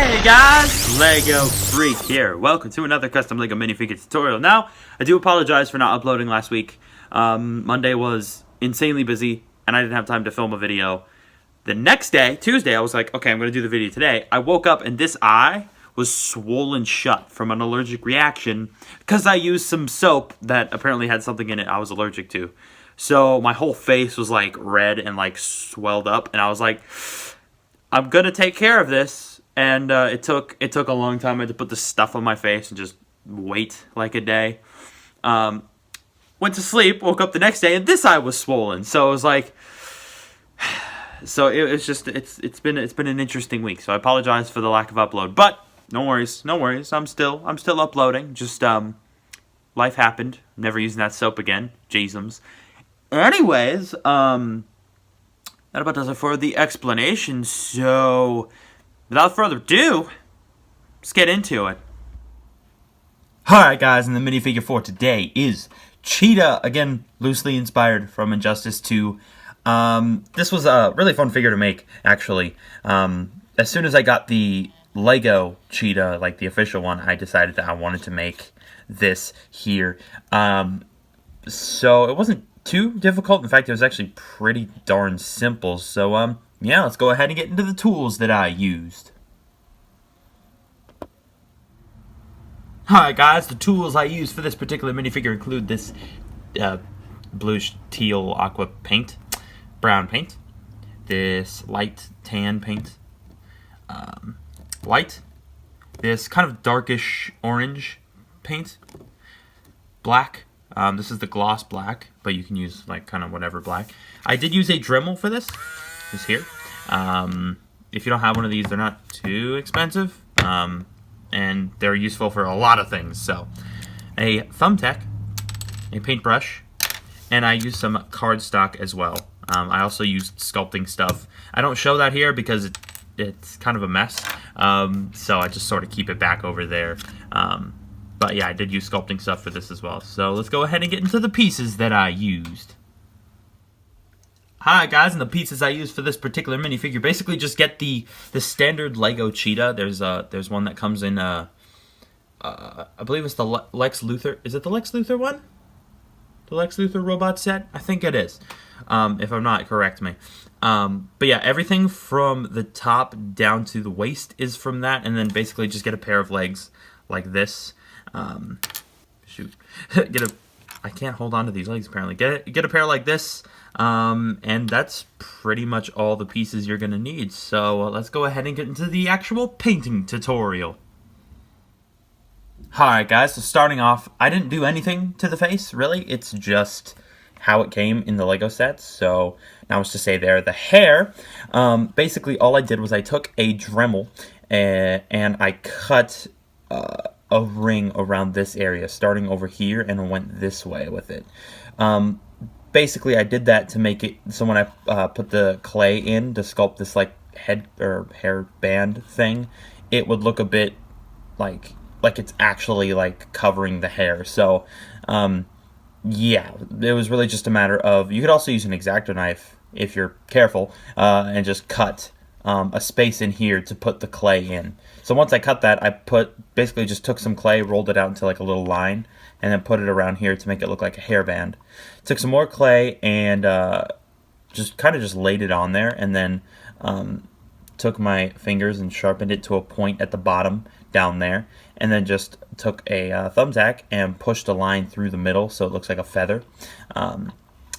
Hey guys, Lego Freak here. Welcome to another custom Lego minifigure tutorial. Now, I do apologize for not uploading last week. Monday was insanely busy, and I didn't have time to film a video. The next day, Tuesday, I was like, okay, I'm going to do the video today. I woke up and this eye was swollen shut from an allergic reaction because I used some soap that apparently had something in it I was allergic to. So my whole face was like red and like swelled up, and I was like, I'm going to take care of this. And it took a long time. I had to put the stuff on my face and just wait like a day. Went to sleep, woke up the next day, and this eye was swollen. So it was like, so it's been an interesting week. So I apologize for the lack of upload, but no worries. I'm still uploading. Just life happened. I'm never using that soap again. Jeezums. Anyways, that about does it for the explanation. So without further ado, let's get into it. Alright guys, and the minifigure for today is Cheetah, again, loosely inspired from Injustice 2. This was a really fun figure to make, actually. As soon as I got the Lego Cheetah, like the official one, I decided that I wanted to make this here. So it wasn't too difficult. In fact, it was actually pretty darn simple. So, yeah, let's go ahead and get into the tools that I used. Alright guys, the tools I used for this particular minifigure include this bluish teal aqua paint, brown paint, this light tan paint, white, this kind of darkish orange paint, black. This is the gloss black, but you can use like kind of whatever black. I did use a Dremel for this. Is here. If you don't have one of these, they're not too expensive, and they're useful for a lot of things. So, a thumbtack, a paintbrush, and I used some cardstock as well. I also used sculpting stuff. I don't show that here because it's kind of a mess, so I just sort of keep it back over there. But yeah, I did use sculpting stuff for this as well. So let's go ahead and get into the pieces that I used. Hi guys, and the pieces I used for this particular minifigure, basically just get the standard Lego Cheetah. There's one that comes in I believe it's the Lex Luthor. Is it the Lex Luthor one? The Lex Luthor robot set? I think it is. If I'm not, correct me. But yeah, everything from the top down to the waist is from that, and then basically just get a pair of legs like this. Shoot. I can't hold on to these legs apparently. Get a pair like this. And that's pretty much all the pieces you're going to need. So let's go ahead and get into the actual painting tutorial. Alright guys, so starting off, I didn't do anything to the face, really. It's just how it came in the Lego sets. So now it's to say there, the hair, basically all I did was I took a Dremel and I cut a ring around this area, starting over here, and went this way with it. Basically, I did that to make it so when I put the clay in to sculpt this like head or hair band thing, it would look a bit like it's actually like covering the hair. So, yeah, it was really just a matter of, you could also use an X-Acto knife if you're careful, and just cut a space in here to put the clay in. So once I cut that, I basically just took some clay, rolled it out into like a little line, and then put it around here to make it look like a hairband. Took some more clay and just laid it on there, and then took my fingers and sharpened it to a point at the bottom down there, and then just took a thumbtack and pushed a line through the middle so it looks like a feather.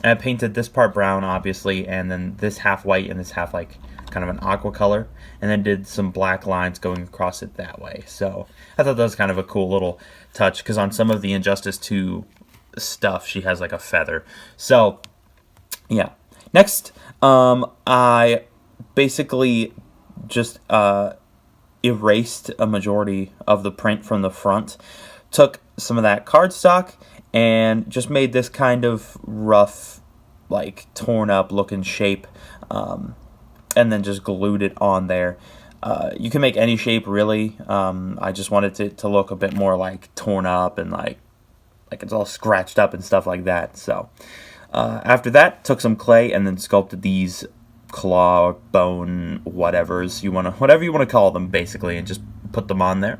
I painted this part brown, obviously, and then this half white and this half like kind of an aqua color, and then did some black lines going across it that way. So I thought that was kind of a cool little touch, because on some of the Injustice 2 stuff, she has like a feather. So yeah. Next, I basically just erased a majority of the print from the front, took some of that cardstock, and just made this kind of rough, like torn up looking shape, and then just glued it on there. You can make any shape, really. I just wanted it to look a bit more like torn up and like it's all scratched up and stuff like that. So after that, took some clay and then sculpted these claw, bone, whatever you want to call them, basically, and just put them on there.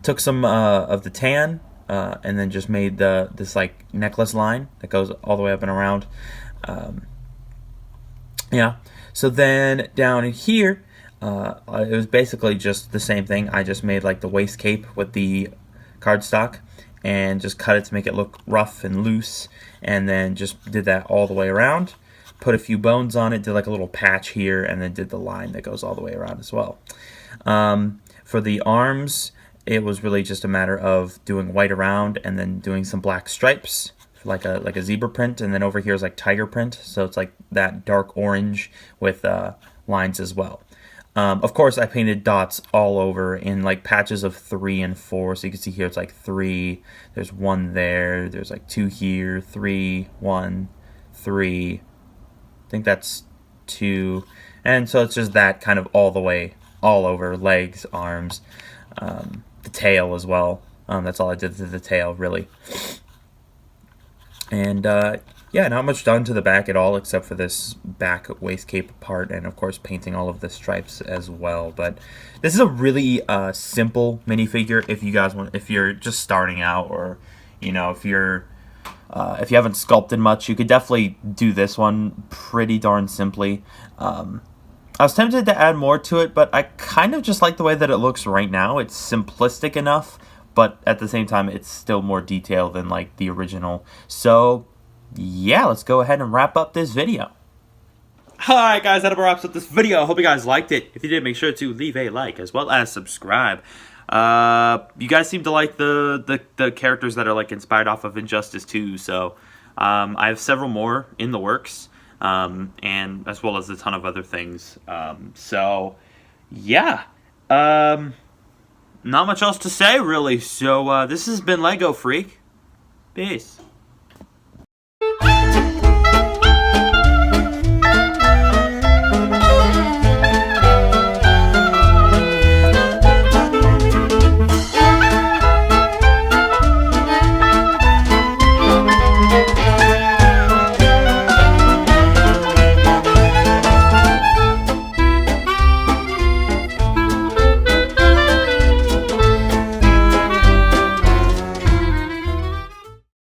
Took some of the tan, and then just made this like necklace line that goes all the way up and around. Yeah. So then down in here, it was basically just the same thing. I just made like the waist cape with the cardstock and just cut it to make it look rough and loose, and then just did that all the way around. Put a few bones on it, did like a little patch here, and then did the line that goes all the way around as well. For the arms, it was really just a matter of doing white around and then doing some black stripes, like a zebra print, and then over here is like tiger print, so it's like that dark orange with lines as well. Of course, I painted dots all over in like patches of 3 and 4, so you can see here it's like 3, there's 1 there, there's like 2 here, 3, 1, 3, I think that's 2, and so it's just that kind of all the way, all over, legs, arms, the tail as well. That's all I did to the tail, really. And yeah, not much done to the back at all, except for this back waist cape part, and of course painting all of the stripes as well. But this is a really simple minifigure if you guys want, if you're just starting out, or you know, if you haven't sculpted much, you could definitely do this one pretty darn simply. I was tempted to add more to it, but I kind of just like the way that it looks right now. It's simplistic enough, but at the same time, it's still more detailed than like the original. So yeah, let's go ahead and wrap up this video. Alright guys, that about wraps up this video. I hope you guys liked it. If you did, make sure to leave a like as well as subscribe. You guys seem to like the characters that are like inspired off of Injustice 2, so I have several more in the works, and as well as a ton of other things. So yeah, not much else to say really. So this has been Lego Freak. Peace.